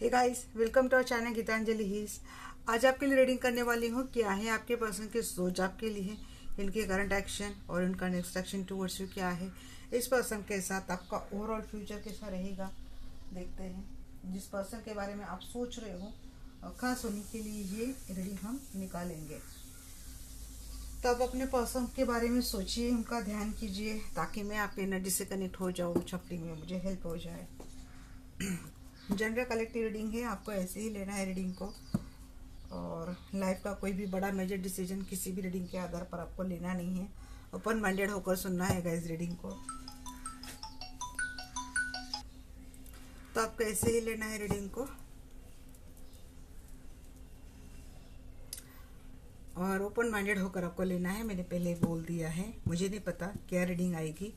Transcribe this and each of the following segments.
Hey guys, welcome to our channel Geetanjali heals. आज आपके लिए रीडिंग करने वाली हूँ क्या है आपके पर्सन की सोच आपके लिए, इनके करंट एक्शन और इनका नेक्स्ट एक्शन टूवर्ड्स यू क्या है। इस पर्सन के साथ आपका ओवरऑल फ्यूचर कैसा रहेगा, देखते हैं। जिस पर्सन के बारे में आप सोच रहे हो खास होने के लिए ये रीडिंग हम निकालेंगे। तो आप अपने पर्सन के बारे में सोचिए, उनका ध्यान कीजिए ताकि मैं आपकी एनर्जी से कनेक्ट हो जाऊँ, चपटिंग में मुझे हेल्प हो जाए। जनरल कलेक्टिव रीडिंग है, आपको ऐसे ही लेना है रीडिंग को। और लाइफ का कोई भी बड़ा मेजर डिसीजन किसी भी रीडिंग के आधार पर आपको लेना नहीं है। ओपन माइंडेड होकर सुनना है गाइस रीडिंग को। तो आपको ऐसे ही लेना है रीडिंग को और ओपन माइंडेड होकर आपको लेना है। मैंने पहले बोल दिया है, मुझे नहीं पता क्या रीडिंग आएगी।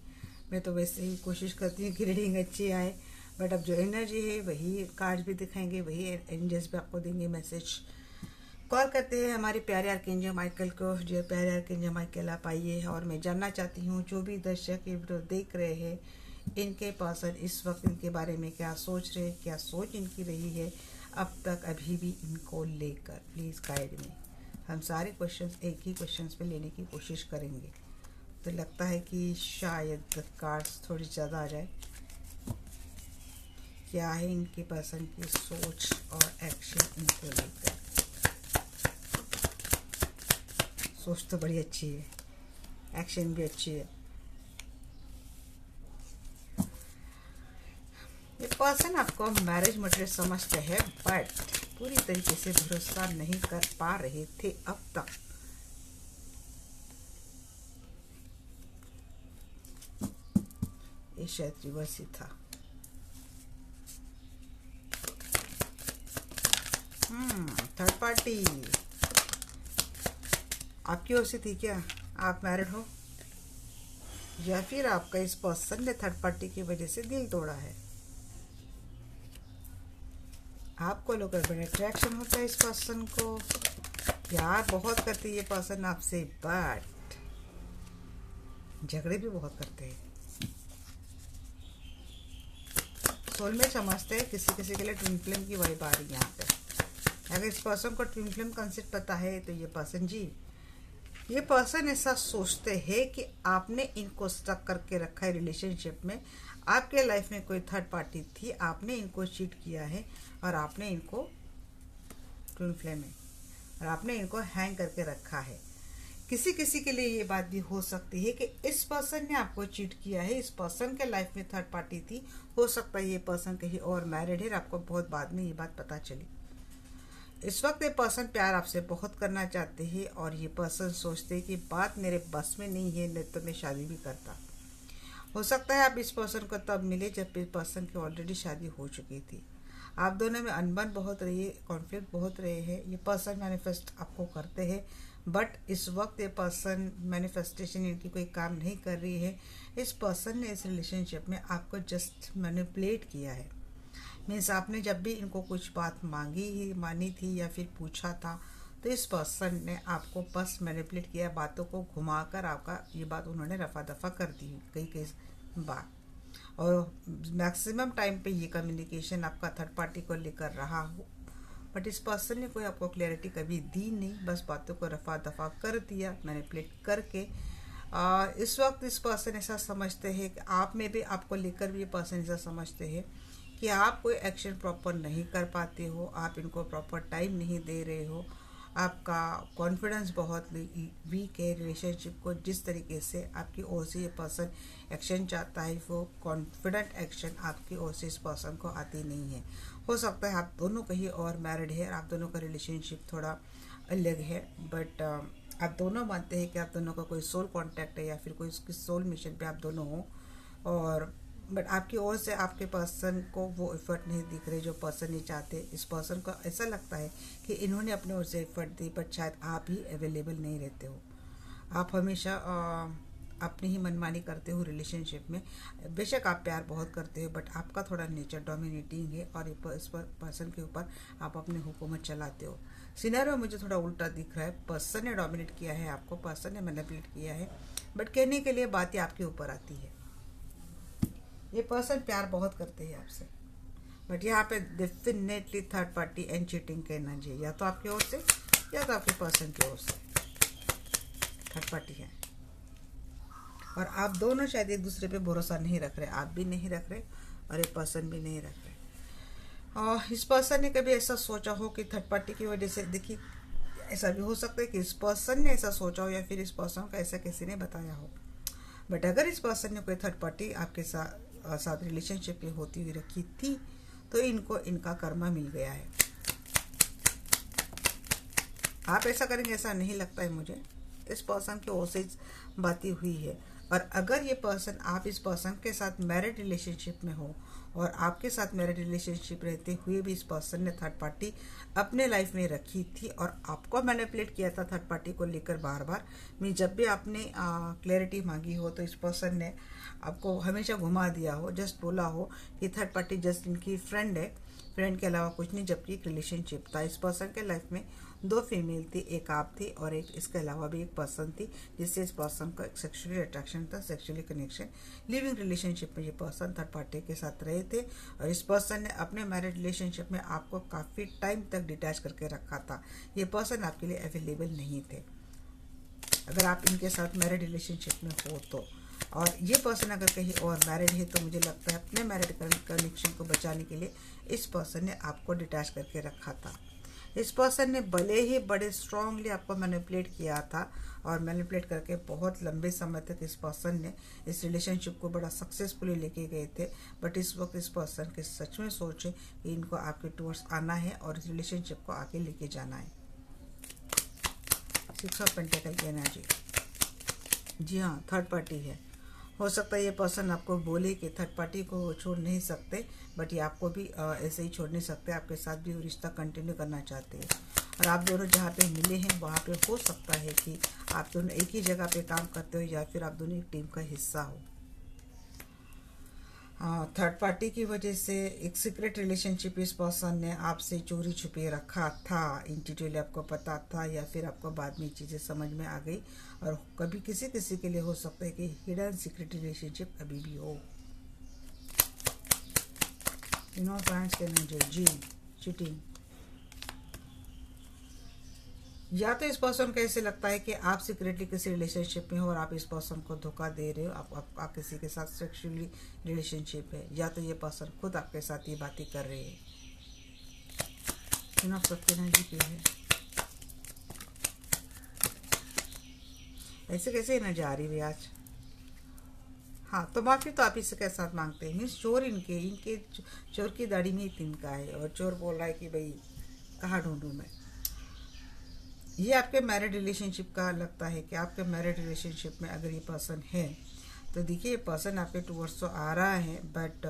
मैं तो वैसे ही कोशिश करती हूँ कि रीडिंग अच्छी आए, बट अब जो एनर्जी है वही कार्ड भी दिखाएंगे, वही एंजल्स भी आपको देंगे मैसेज। कॉल करते हैं हमारे प्यारे आर्कएंजल माइकल को। जो प्यारे आर्कएंजल माइकल आप आइए। और मैं जानना चाहती हूँ जो भी दर्शक ये वीडियो देख रहे हैं, इनके पर्सन इस वक्त इनके बारे में क्या सोच रहे हैं, क्या सोच इनकी रही है अब तक अभी भी इनको लेकर। प्लीज़ गाइड में। हम सारे क्वेश्चंस एक ही क्वेश्चंस पे लेने की कोशिश करेंगे। तो लगता है कि शायद कार्ड्स थोड़ी ज़्यादा आ जाए। क्या है इनके पर्सन की सोच और एक्शन इनको लेकर। सोच तो बड़ी अच्छी है, एक्शन भी अच्छी है। ये पर्सन आपको मैरिज मटेरियल समझते हैं, बट पूरी तरीके से भरोसा नहीं कर पा रहे थे अब तक। ये शायद रिवर्स ही था। थर्ड पार्टी आपकी ओर से थी क्या? आप मैरिड हो या फिर आपका इस पर्सन ने थर्ड पार्टी की वजह से दिल तोड़ा है। आपको लोग बड़ा अट्रैक्शन होता है इस पर्सन को, प्यार बहुत करती है ये पर्सन आपसे, बट झगड़े भी बहुत करते हैं। सोलमेट समझते हैं, किसी किसी के लिए ट्विन फ्लेम की वाइब आ रही है यहाँ पे। अगर इस पर्सन को ट्विन फ्लेम कंसेप्ट पता है तो ये पर्सन ऐसा सोचते हैं कि आपने इनको स्टक करके रखा है रिलेशनशिप में। आपके लाइफ में कोई थर्ड पार्टी थी, आपने इनको चीट किया है और आपने इनको ट्विन फ्लेम है और आपने इनको हैंग करके रखा है। किसी किसी के लिए ये बात भी हो सकती है कि इस पर्सन ने आपको चीट किया है। इस पर्सन के लाइफ में थर्ड पार्टी थी, हो सकता है ये पर्सन कहीं और मैरिड है, आपको बहुत बाद में ये बात पता चली। इस वक्त ये पर्सन प्यार आपसे बहुत करना चाहते हैं और ये पर्सन सोचते हैं कि बात मेरे बस में नहीं है, नहीं तो मैं शादी भी करता। हो सकता है आप इस पर्सन को तब मिले जब इस पर्सन की ऑलरेडी शादी हो चुकी थी। आप दोनों में अनबन बहुत रही है, कॉन्फ्लिक्ट बहुत रहे हैं। ये पर्सन मैनिफेस्ट आपको करते हैं, बट इस वक्त ये पर्सन मैनिफेस्टेशन इनकी कोई काम नहीं कर रही है। इस पर्सन ने इस रिलेशनशिप में आपको जस्ट मैनिपुलेट किया है। मीन्स आपने जब भी इनको कुछ बात मानी थी या फिर पूछा था, तो इस पर्सन ने आपको बस मैनिपुलेट किया, बातों को घुमाकर आपका ये बात उन्होंने रफा दफा कर दी कई बार। और मैक्सिमम टाइम पे ये कम्युनिकेशन आपका थर्ड पार्टी को लेकर रहा हो, बट इस पर्सन ने कोई आपको क्लैरिटी कभी दी नहीं, बस बातों को रफा दफा कर दिया मैनिपुलेट करके। इस वक्त इस पर्सन ऐसा समझते हैं कि आप में भी आपको लेकर भी ये पर्सन ऐसा समझते हैं कि आप कोई एक्शन प्रॉपर नहीं कर पाते हो, आप इनको प्रॉपर टाइम नहीं दे रहे हो, आपका कॉन्फिडेंस बहुत वीक है। रिलेशनशिप को जिस तरीके से आपकी ओर से ये पर्सन एक्शन चाहता है, वो कॉन्फिडेंट एक्शन आपकी ओर से इस पर्सन को आती नहीं है। हो सकता है आप दोनों कहीं और मैरिड है, आप दोनों का रिलेशनशिप थोड़ा अलग है, बट आप दोनों मानते हैं कि आप दोनों का कोई सोल कॉन्टैक्ट है या फिर कोई उसकी सोल मिशन पे आप दोनों हो। और बट आपकी ओर से आपके पर्सन को वो एफर्ट नहीं दिख रहे जो पर्सन नहीं चाहते। इस पर्सन को ऐसा लगता है कि इन्होंने अपने ओर से एफर्ट दी, बट शायद आप ही अवेलेबल नहीं रहते हो। आप हमेशा अपनी ही मनमानी करते हो रिलेशनशिप में। बेशक आप प्यार बहुत करते हो, बट आपका थोड़ा नेचर डोमिनेटिंग है और इस पर्सन के ऊपर आप अपनी हुकूमत चलाते हो। सिनेरियो मुझे थोड़ा उल्टा दिख रहा है। पर्सन ने डोमिनेट किया है आपको, पर्सन ने मैनिपुलेट किया है, बट कहने के लिए बातें आपके ऊपर आती है। ये पर्सन प्यार बहुत करते हैं आपसे, बट यहाँ पे definitely third party and cheating की एनर्जी, या तो आपकी ओर से या तो आपके पर्सन की ओर से थर्ड पार्टी है। और आप दोनों शायद एक दूसरे पे भरोसा नहीं रख रहे, आप भी नहीं रख रहे और एक पर्सन भी नहीं रख रहे। और इस पर्सन ने कभी ऐसा सोचा हो कि थर्ड पार्टी की वजह से, देखिए ऐसा भी हो सकता है कि इस पर्सन ने ऐसा सोचा हो या फिर इस पर्सन को ऐसा किसी ने बताया हो। बट अगर इस पर्सन ने कोई थर्ड पार्टी आपके साथ रिलेशनशिप में होती हुई रखी थी तो इनको इनका कर्मा मिल गया है। आप ऐसा करेंगे ऐसा नहीं लगता है मुझे, इस पर्सन की ओर से बातें हुई है। और अगर ये पर्सन, आप इस पर्सन के साथ मैरिड रिलेशनशिप में हो और आपके साथ मैरिड रिलेशनशिप रहते हुए भी इस पर्सन ने थर्ड पार्टी अपने लाइफ में रखी थी और आपको मैनिपुलेट किया था थर्ड पार्टी को लेकर बार बार, मैं जब भी आपने क्लैरिटी मांगी हो तो इस पर्सन ने आपको हमेशा घुमा दिया हो, जस्ट बोला हो कि थर्ड पार्टी जस्ट इनकी फ्रेंड है, फ्रेंड के अलावा कुछ नहीं, जबकि एक रिलेशनशिप था। इस पर्सन के लाइफ में दो फीमेल थी, एक आप थी और एक इसके अलावा भी एक पर्सन थी जिससे इस पर्सन का एक सेक्सुअली अट्रैक्शन था, सेक्सुअली कनेक्शन। लिविंग रिलेशनशिप में ये पर्सन थर्ड पार्टी के साथ रहे थे और इस पर्सन ने अपने मैरिड रिलेशनशिप में आपको काफ़ी टाइम तक डिटैच करके रखा था। ये पर्सन आपके लिए अवेलेबल नहीं थे अगर आप इनके साथ मैरिड रिलेशनशिप में हो तो। और ये पर्सन अगर कहीं और मैरिड है तो मुझे लगता है अपने मैरिड कनेक्शन को बचाने के लिए इस पर्सन ने आपको डिटैच करके रखा था। इस पर्सन ने भले ही बड़े स्ट्रांगली आपको मैनिपुलेट किया था और मैनिपुलेट करके बहुत लंबे समय तक इस पर्सन ने इस रिलेशनशिप को बड़ा सक्सेसफुली लेके गए थे। बट इस वक्त इस पर्सन के सच में सोचे कि इनको आपके टूवर्ड्स आना है और इस रिलेशनशिप को आगे लेके जाना है। 6 ऑफ पेंटिकल की एनर्जी, जी हाँ, थर्ड पार्टी है। हो सकता है ये पर्सन आपको बोले कि थर्ड पार्टी को छोड़ नहीं सकते, बट ये आपको भी ऐसे ही छोड़ नहीं सकते, आपके साथ भी रिश्ता कंटिन्यू करना चाहते हैं। और आप दोनों जहाँ पे मिले हैं वहाँ पे हो सकता है कि आप दोनों एक ही जगह पे काम करते हो या फिर आप दोनों एक टीम का हिस्सा हो। थर्ड पार्टी की वजह से एक सीक्रेट रिलेशनशिप इस पर्सन ने आपसे चोरी छुपे रखा था, इन डिटेल आपको पता था या फिर आपको बाद में चीज़ें समझ में आ गई। और कभी किसी किसी के लिए हो सकता है कि हिडन सीक्रेट रिलेशनशिप अभी भी हो। के एनर्जी, जी, चीटिंग, या तो इस पर्सन को ऐसे लगता है कि आप सीक्रेटली किसी रिलेशनशिप में हो और आप इस पर्सन को धोखा दे रहे हो, आप किसी के साथ सेक्सुअली रिलेशनशिप है, या तो ये पर्सन खुद आपके साथ ये बातें कर रहे हैं। सबकी एनर्जी की है, ऐसे कैसे एनर्जी आ रही है आज। हाँ, तो माफी तो आप इसके साथ मांगते हैं, मीन्स चोर इनके चोर की दाढ़ी में ही तिनका है और चोर बोल रहा है कि भाई कहाँ ढूंढूं मैं। ये आपके मैरिड रिलेशनशिप का लगता है कि आपके मैरिड रिलेशनशिप में अगर ये पर्सन है तो देखिए ये पर्सन आपके टूवर्ड्स तो आ रहा है, बट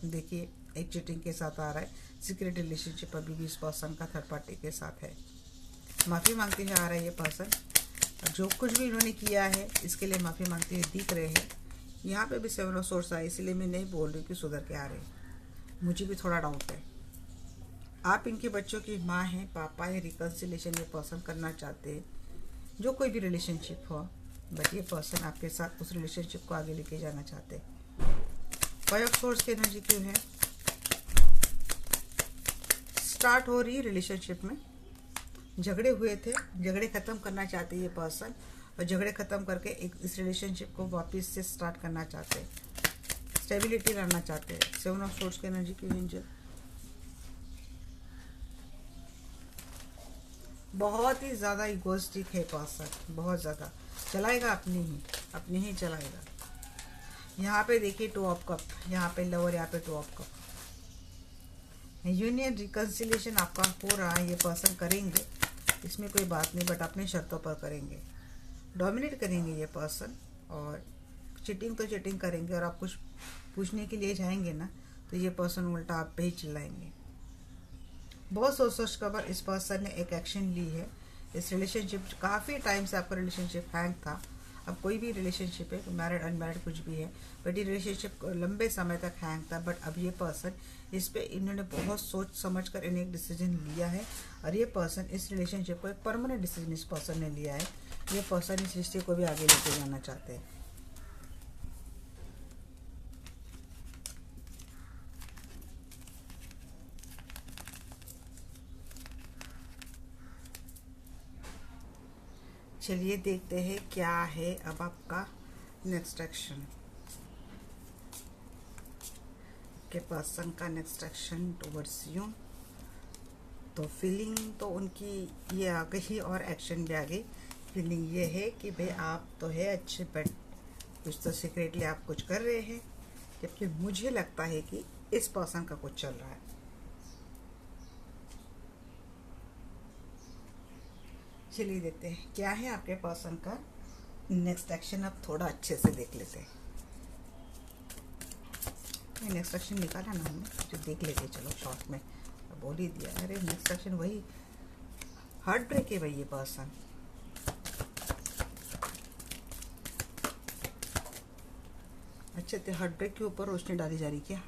देखिए एक चीटिंग के साथ आ रहा है। सीक्रेट रिलेशनशिप अभी भी इस पर्सन का थर्ड पार्टी के साथ है। माफ़ी मांगते हुए आ रहा है ये पर्सन, जो कुछ भी इन्होंने किया है इसके लिए माफ़ी मांगते हुए दिख रहे हैं। यहाँ पे भी 7 ऑफ सोर्स आए, इसलिए मैं नहीं बोल रही कि सुधर के आ रहे हैं, मुझे भी थोड़ा डाउट है। आप इनके बच्चों की माँ हैं, पापा है, रिकन्सिलेशन ये पर्सन करना चाहते हैं, जो कोई भी रिलेशनशिप हो, बट ये पर्सन आपके साथ उस रिलेशनशिप को आगे लेके जाना चाहते हैं। 5 ऑफ सोर्स की एनर्जी क्यों है? स्टार्ट हो रही रिलेशनशिप में झगड़े हुए थे, झगड़े खत्म करना चाहते ये पर्सन और झगड़े खत्म करके एक इस रिलेशनशिप को वापस से स्टार्ट करना चाहते हैं, स्टेबिलिटी लाना चाहते हैं। 7 ऑफ सोर्स की एनर्जी क्यों एंजल? बहुत ही ज़्यादा इगोइस्टिक है पर्सन, बहुत ज़्यादा चलाएगा अपनी ही चलाएगा। यहाँ पे देखिए 2 ऑफ कप, यहाँ पे लवर, यहाँ पे 2 ऑफ कप। यूनियन रिकन्सिलेशन आपका हो रहा है, ये पर्सन करेंगे, इसमें कोई बात नहीं, बट अपने शर्तों पर करेंगे, डोमिनेट करेंगे ये पर्सन। और चीटिंग तो चीटिंग करेंगे और आप कुछ पूछने के लिए जाएंगे ना तो ये पर्सन उल्टा आप पे ही चिल्लाएंगे। बहुत सोच कर इस पर्सन ने एक एक्शन ली है। इस रिलेशनशिप काफ़ी टाइम से आपका रिलेशनशिप हैंग था। अब कोई भी रिलेशनशिप है, मैरिड अनमैरिड कुछ भी है, बट ये रिलेशनशिप लंबे समय तक हैंग था। बट अब ये पर्सन इस पे इन्होंने बहुत सोच समझ कर इन्हें एक डिसीजन लिया है और ये पर्सन इस रिलेशनशिप को एक परमानेंट डिसीजन इस पर्सन ने लिया है। ये पर्सन इस रिश्ते को भी आगे लेके जाना चाहते हैं। चलिए देखते हैं क्या है अब आपका नेक्स्ट एक्शन, के पर्सन का नेक्स्ट एक्शन टुवर्ड्स यू। तो फीलिंग तो उनकी ये आ गई और एक्शन भी आ गई। फीलिंग ये है कि भाई आप तो है अच्छे, बट कुछ तो सीक्रेटली आप कुछ कर रहे हैं, जबकि मुझे लगता है कि इस पर्सन का कुछ चल रहा है। चलिए देखते हैं क्या है आपके पर्सन का नेक्स्ट एक्शन। अब थोड़ा अच्छे से देख लेते हैं। नेक्स्ट एक्शन निकाला ना हमने, जो देख लेते चलो शॉर्ट में, बोल ही दिया। अरे नेक्स्ट एक्शन वही हार्ट ब्रेक है भाई ये पर्सन। अच्छा तो हार्ट ब्रेक के ऊपर रोशनी डाली जा रही क्या?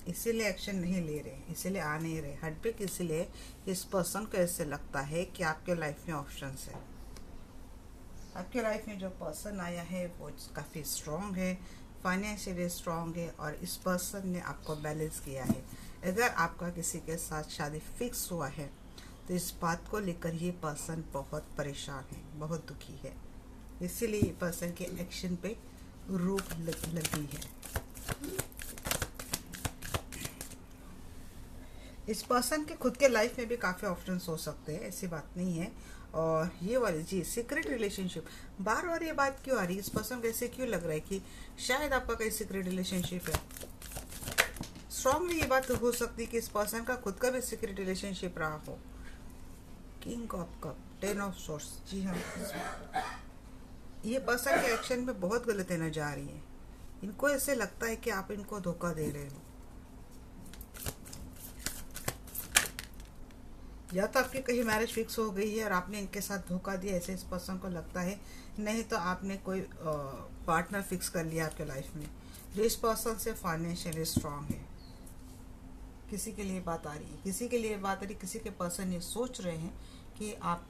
इसीलिए एक्शन नहीं ले रहे, इसीलिए आ नहीं रहे हार्ट ब्रेक। इसीलिए इस पर्सन को ऐसे लगता है कि आपके लाइफ में ऑप्शंस है। आपके लाइफ में जो पर्सन आया है वो काफ़ी स्ट्रॉन्ग है, फाइनेंशियली स्ट्रॉन्ग है, और इस पर्सन ने आपको बैलेंस किया है। अगर आपका किसी के साथ शादी फिक्स हुआ है तो इस बात को लेकर ये पर्सन बहुत परेशान है, बहुत दुखी है। इसीलिए ये पर्सन के एक्शन पे रोक लगी है। इस पर्सन के खुद के लाइफ में भी काफ़ी ऑप्शंस हो सकते हैं, ऐसी बात नहीं है। और ये वाली जी सीक्रेट रिलेशनशिप, बार बार ये बात क्यों आ रही है? इस पर्सन को ऐसे क्यों लग रहा है कि शायद आपका कोई सीक्रेट रिलेशनशिप है? स्ट्रांगली ये बात हो सकती है कि इस पर्सन का खुद का भी सीक्रेट रिलेशनशिप रहा हो। King of cup, 10 of swords. जी हाँ, ये पर्सन के एक्शन में बहुत गलत एनर्जी आ रही है। इनको ऐसे लगता है कि आप इनको धोखा दे रहे हो, या तो आपकी कहीं मैरिज फिक्स हो गई है और आपने इनके साथ धोखा दिया, ऐसे इस पर्सन को लगता है। नहीं तो आपने कोई पार्टनर फिक्स कर लिया आपके लाइफ में जो इस पर्सन से फाइनेंशियली स्ट्रांग है। किसी के लिए बात आ रही है, किसी के लिए बात आ रही, किसी के पर्सन ये सोच रहे हैं कि आप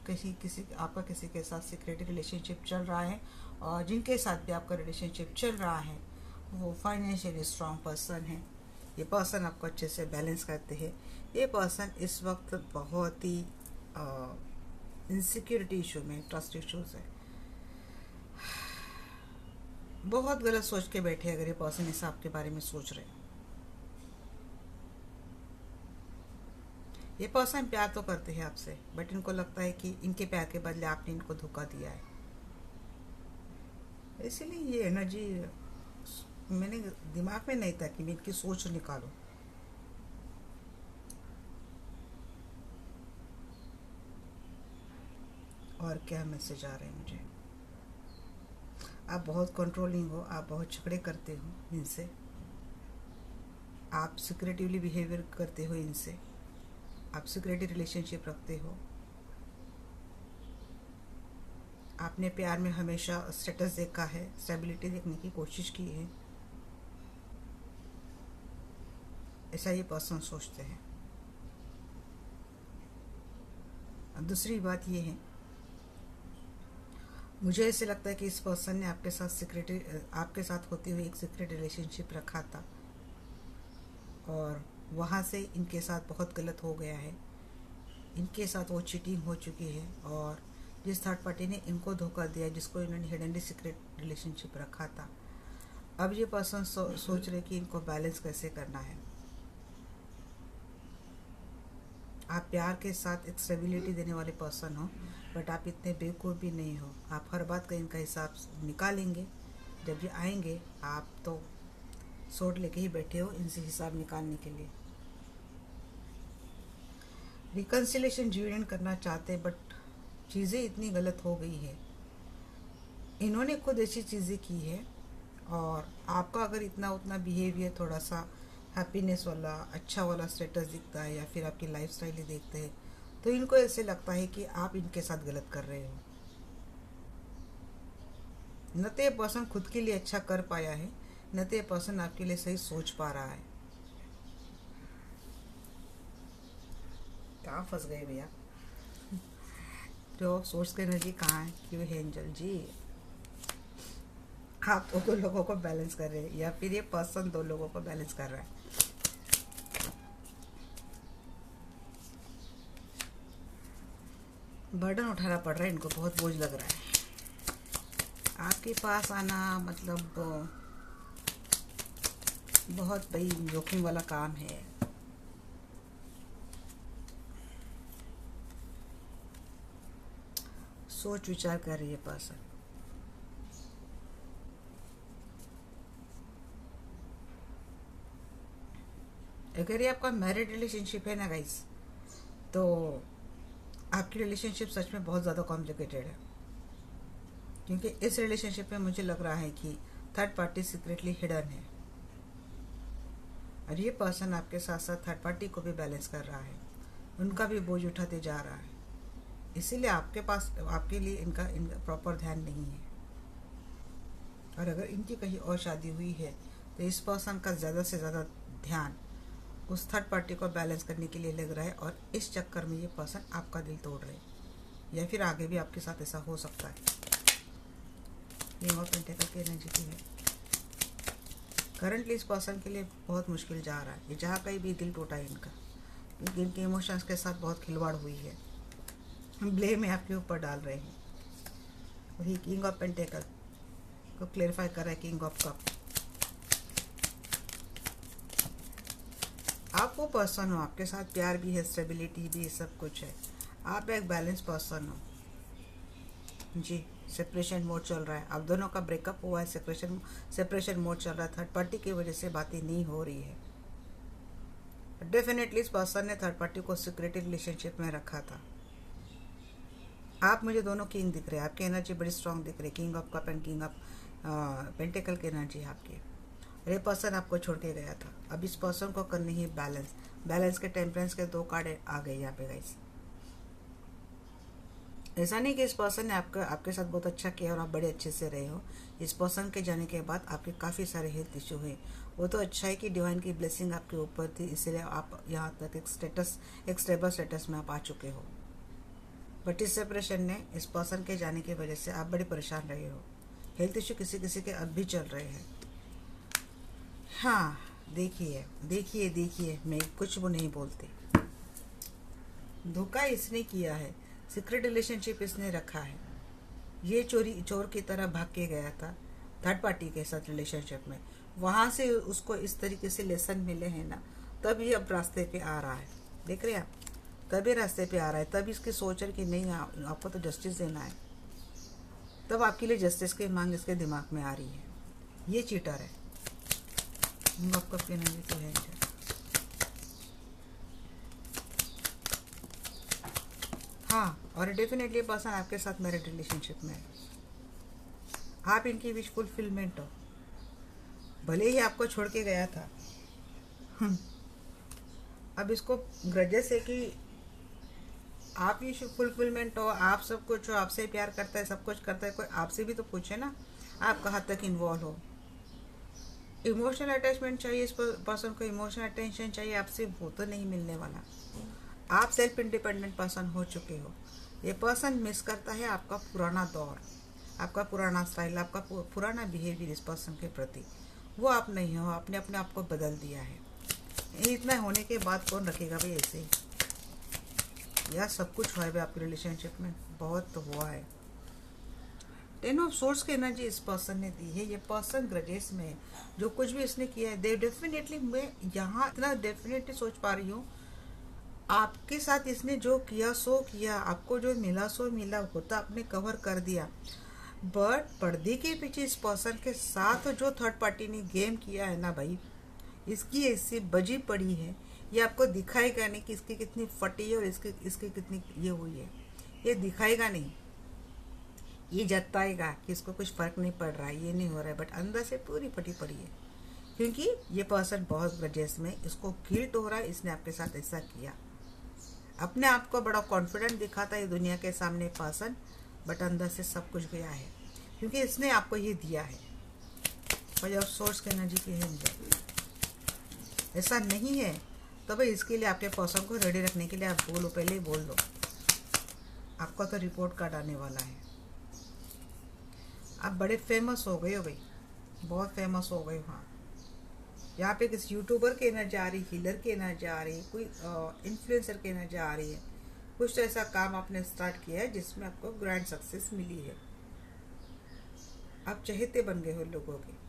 आपका किसी के साथ सीक्रेट रिलेशनशिप चल रहा है, और जिनके साथ भी आपका रिलेशनशिप चल रहा है वो फाइनेंशियली स्ट्रांग पर्सन है। ये पर्सन आपको अच्छे से बैलेंस करते हैं। ये पर्सन इस वक्त बहुत ही इनसिक्योरिटी इशू में, ट्रस्ट इश्यूज है, बहुत गलत सोच के बैठे। अगर ये पर्सन ऐसा आपके बारे में सोच रहे हैं, ये पर्सन प्यार तो करते हैं आपसे, बट इनको लगता है कि इनके प्यार के बदले आपने इनको धोखा दिया है। इसीलिए ये एनर्जी मैंने दिमाग में नहीं था कि मैं इनकी सोच निकालूं। और क्या मैसेज आ रहे हैं मुझे? आप बहुत कंट्रोलिंग हो, आप बहुत झगड़े करते हो इनसे, आप सिक्रेटिवली बिहेवियर करते हो इनसे, आप सिक्रेटिव रिलेशनशिप रखते हो। आपने प्यार में हमेशा स्टेटस देखा है, स्टेबिलिटी देखने की कोशिश की है, ऐसा ये पर्सन सोचते हैं। दूसरी बात ये है, मुझे ऐसे लगता है कि इस पर्सन ने आपके साथ होते हुए एक सीक्रेट रिलेशनशिप रखा था, और वहाँ से इनके साथ बहुत गलत हो गया है। इनके साथ वो चीटिंग हो चुकी है, और जिस थर्ड पार्टी ने इनको धोखा दिया, जिसको इन्होंने हिडनली सीक्रेट रिलेशनशिप रखा था, अब ये पर्सन सोच रहे कि इनको बैलेंस कैसे करना है। आप प्यार के साथ एक स्टेबिलिटी देने वाले पर्सन हो, बट आप इतने बेवकूफ़ भी नहीं हो। आप हर बात का इनका हिसाब निकालेंगे। जब ये आएंगे आप तो सोट लेके ही बैठे हो इनसे हिसाब निकालने के लिए। रिकन्सिलेशन जीवन करना चाहते, बट चीज़ें इतनी गलत हो गई है। इन्होंने खुद ऐसी चीज़ें की है, और आपका अगर इतना उतना बिहेवियर थोड़ा सा हैप्पीनेस वाला, अच्छा वाला स्टेटस दिखता है, या फिर आपकी लाइफस्टाइल ही देखते हैं, तो इनको ऐसे लगता है कि आप इनके साथ गलत कर रहे हो। न तो ये पर्सन खुद के लिए अच्छा कर पाया है, न तो ये पर्सन आपके लिए सही सोच पा रहा है। कहाँ फंस गए भैया? जो सोर्स की एनर्जी कहाँ है? क्यों है एंजल जी? आप तो दो लोगों को बैलेंस कर रहे हैं, या फिर ये पर्सन दो लोगों को बैलेंस कर रहा है। बर्डन उठाना पड़ रहा है इनको, बहुत बोझ लग रहा है। आपके पास आना मतलब बहुत बड़ी जोखिम वाला काम है। सोच विचार कर रही है पर्सन। अगर ये आपका मैरिड रिलेशनशिप है ना गाइस, तो आपकी रिलेशनशिप सच में बहुत ज़्यादा कॉम्प्लिकेटेड है, क्योंकि इस रिलेशनशिप में मुझे लग रहा है कि थर्ड पार्टी सीक्रेटली हिडन है, और ये पर्सन आपके साथ साथ थर्ड पार्टी को भी बैलेंस कर रहा है, उनका भी बोझ उठाते जा रहा है। इसीलिए आपके पास आपके लिए इनका प्रॉपर ध्यान नहीं है। और अगर इनकी कहीं और शादी हुई है तो इस पर्सन का ज़्यादा से ज़्यादा ध्यान उस थर्ड पार्टी को बैलेंस करने के लिए लग रहा है, और इस चक्कर में ये पर्सन आपका दिल तोड़ रहे हैं, या फिर आगे भी आपके साथ ऐसा हो सकता है। किंग ऑफ पेंटिकल की एनर्जी की है। करंटली इस पर्सन के लिए बहुत मुश्किल जा रहा है, ये जहाँ कहीं भी दिल टूटा है इनका, क्योंकि इनके इमोशंस के साथ बहुत खिलवाड़ हुई है, ब्लेम है आपके ऊपर डाल रहे हैं। वही किंग ऑफ पेंटिकल को क्लेरिफाई कर रहा है किंग ऑफ कप। आप वो पर्सन हो, आपके साथ प्यार भी है, स्टेबिलिटी भी, सब कुछ है, आप एक बैलेंस पर्सन हो जी। सेपरेशन मोड चल रहा है, आप दोनों का ब्रेकअप हुआ है, सेपरेशन मोड चल रहा है, थर्ड पार्टी की वजह से बातें नहीं हो रही है। डेफिनेटली इस पर्सन ने थर्ड पार्टी को सीक्रेटिव रिलेशनशिप में रखा था। आप मुझे दोनों किंग दिख रहे हैं, आपकी एनर्जी बड़ी स्ट्रांग दिख रही है, king of cup and king of pentacle की एनर्जी है आपकी। ये पर्सन आपको छोड़ के गया था, अब इस पर्सन को करनी है बैलेंस। बैलेंस के टेम्परेंस के 2 कार्ड आ गए यहाँ पे गाइस। ऐसा नहीं कि इस पर्सन ने आपके साथ बहुत अच्छा किया और आप बड़े अच्छे से रहे हो। इस पर्सन के जाने के बाद आपके काफ़ी सारे हेल्थ इशू हुए, वो तो अच्छा है कि डिवाइन की ब्लेसिंग आपके ऊपर थी, इसलिए आप यहाँ तक एक स्टेबल स्टेटस में आप आ चुके हो। बट इस सेपरेशन ने, इस पर्सन के जाने की वजह से आप बड़े परेशान रहे हो। हेल्थ इशू किसी किसी के अब भी चल रहे हैं। हाँ, देखिए देखिए देखिए, मैं कुछ वो नहीं बोलती। धोखा इसने किया है, सीक्रेट रिलेशनशिप इसने रखा है। ये चोर की तरह भाग के गया था थर्ड पार्टी के साथ रिलेशनशिप में, वहाँ से उसको इस तरीके से लेसन मिले हैं ना, तब ये अब रास्ते पे आ रहा है। देख रहे हैं आप, तभी रास्ते पे आ रहा है, तब इसकी सोच है कि नहीं आपको तो जस्टिस देना है, तब आपके लिए जस्टिस की मांग इसके दिमाग में आ रही है। ये चीटर है, आपको अपनी एनर्जी तो है। हाँ, और डेफिनेटली पर्सन आपके साथ मैरिड रिलेशनशिप में है, आप इनकी विश फुलफिलमेंट हो। भले ही आपको छोड़ के गया था, अब इसको ग्रजेस है कि आप ही फुलफिलमेंट हो, आप सब कुछ हो, आपसे प्यार करता है, सब कुछ करता है, कोई आपसे भी तो पूछे ना आप कहाँ तक इन्वॉल्व हो। इमोशनल अटैचमेंट चाहिए इस पर्सन को, इमोशनल अटेंशन चाहिए आपसे, वो तो नहीं मिलने वाला। आप सेल्फ इंडिपेंडेंट पर्सन हो चुके हो। ये पर्सन मिस करता है आपका पुराना दौर, आपका पुराना स्टाइल, आपका पुराना बिहेवियर इस पर्सन के प्रति। वो आप नहीं हो, आपने अपने आप को बदल दिया है। इतना होने के बाद कौन रखेगा भाई ऐसे ही। यार सब कुछ हुआ है भाई आपके रिलेशनशिप में, बहुत तो हुआ है। 10 ऑफ सोर्स की एनर्जी इस पर्सन ने दी है। ये पर्सन ग्रजेस में है, जो कुछ भी इसने किया है, दे डेफिनेटली, मैं यहाँ इतना डेफिनेटली सोच पा रही हूँ, आपके साथ इसने जो किया सो किया, आपको जो मिला सो मिला, होता आपने कवर कर दिया। बट पर्दे के पीछे इस पर्सन के साथ जो थर्ड पार्टी ने गेम किया है ना भाई, इसकी ऐसी बजी पड़ी है, ये आपको दिखाएगा नहीं कि इसकी कितनी फटी है और इसकी कितनी ये हुई है, ये दिखाएगा नहीं। ये जताएगा कि इसको कुछ फ़र्क नहीं पड़ रहा है, ये नहीं हो रहा है, बट अंदर से पूरी फटी पड़ी है, क्योंकि ये पर्सन बहुत ग्रजेस में, इसको गिल्ट हो रहा है, इसने आपके साथ ऐसा किया। अपने आप को बड़ा कॉन्फिडेंट दिखाता है दुनिया के सामने पर्सन, बट अंदर से सब कुछ गया है, क्योंकि इसने आपको ये दिया है। और जब सोर्स की एनर्जी की है, ऐसा नहीं है तो भाई इसके लिए आपके पर्सन को रेडी रखने के लिए आप बोलो, पहले ही बोल दो, आपका तो रिपोर्ट कार्ड आने वाला है। आप बड़े फेमस हो गए हो भाई, बहुत फेमस हो गए हो। हाँ, यहाँ पे किसी यूट्यूबर की एनर्जी आ रही, हीलर की एनर्जी आ रही, कोई इन्फ्लुएंसर की एनर्जी आ रही है, कुछ तो ऐसा काम आपने स्टार्ट किया है जिसमें आपको ग्रैंड सक्सेस मिली है। आप चहेते बन गए हो लोगों के।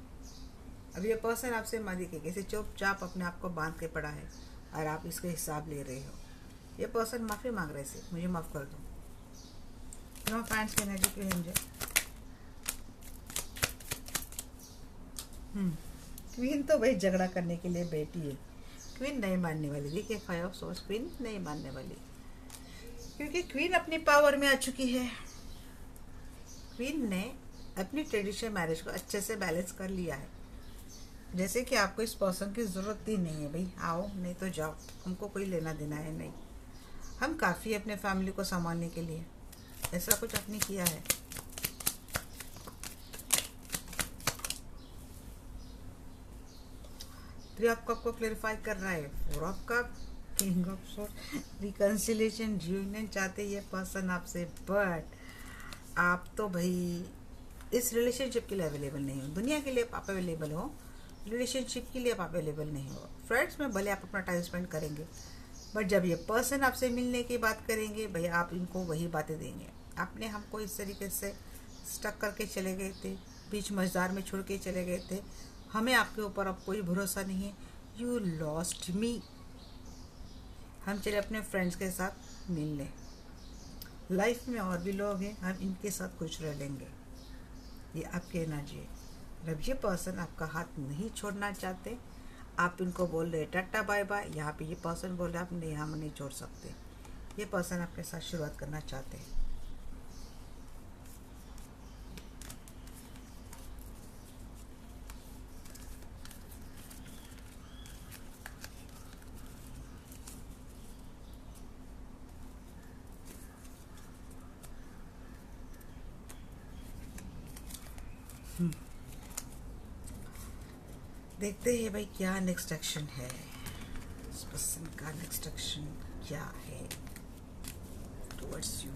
अब ये पर्सन आपसे मादी के कैसे चुपचाप अपने आप को बांध के पड़ा है और आप इसके हिसाब ले रहे हो। ये पर्सन माफ़ी मांग रहे से मुझे माफ़ कर दो। नो फैंस की एनर्जी पे मुझे क्वीन तो भाई झगड़ा करने के लिए बैठी है। क्वीन नहीं मानने वाली। देखिए 5 ऑफ सोर्स, क्वीन नहीं मानने वाली क्योंकि क्वीन अपनी पावर में आ चुकी है। क्वीन ने अपनी ट्रेडिशनल मैरिज को अच्छे से बैलेंस कर लिया है। जैसे कि आपको इस पर्सन की ज़रूरत ही नहीं है। भाई आओ नहीं तो जाओ, हमको कोई लेना देना है नहीं। हम काफ़ी अपने फैमिली को संभालने के लिए। ऐसा कुछ आपने किया है। थ्री ऑफ कप को क्लेरिफाई कर रहा है। 4 of cup, king of source, reconciliation, union चाहते ये पर्सन आपसे, बट आप तो भाई इस रिलेशनशिप के लिए अवेलेबल नहीं हो। दुनिया के लिए आप अवेलेबल हो, रिलेशनशिप के लिए आप अवेलेबल नहीं हो। फ्रेंड्स में भले आप अपना टाइम स्पेंड करेंगे, बट जब ये पर्सन आपसे मिलने की बात करेंगे भैया आप इनको वही बातें देंगे। आपने हमको इस तरीके से स्टक करके चले गए थे, बीच मझदार में छोड़ के चले गए थे। हमें आपके ऊपर अब कोई भरोसा नहीं है। यू लॉस्ट मी। हम चले अपने फ्रेंड्स के साथ मिलने। लाइफ में और भी लोग हैं, हम इनके साथ खुश रह लेंगे। ये आपकी एनर्जी है। जब ये पर्सन आपका हाथ नहीं छोड़ना चाहते, आप इनको बोल रहे टाटा बाय बाय, यहाँ पे ये पर्सन बोल रहे आप नहीं, हम नहीं छोड़ सकते। ये पर्सन आपके साथ शुरुआत करना चाहते हैं। देखते हैं भाई क्या नेक्स्ट एक्शन है। इस पर्सन का नेक्स्ट एक्शन क्या है towards you.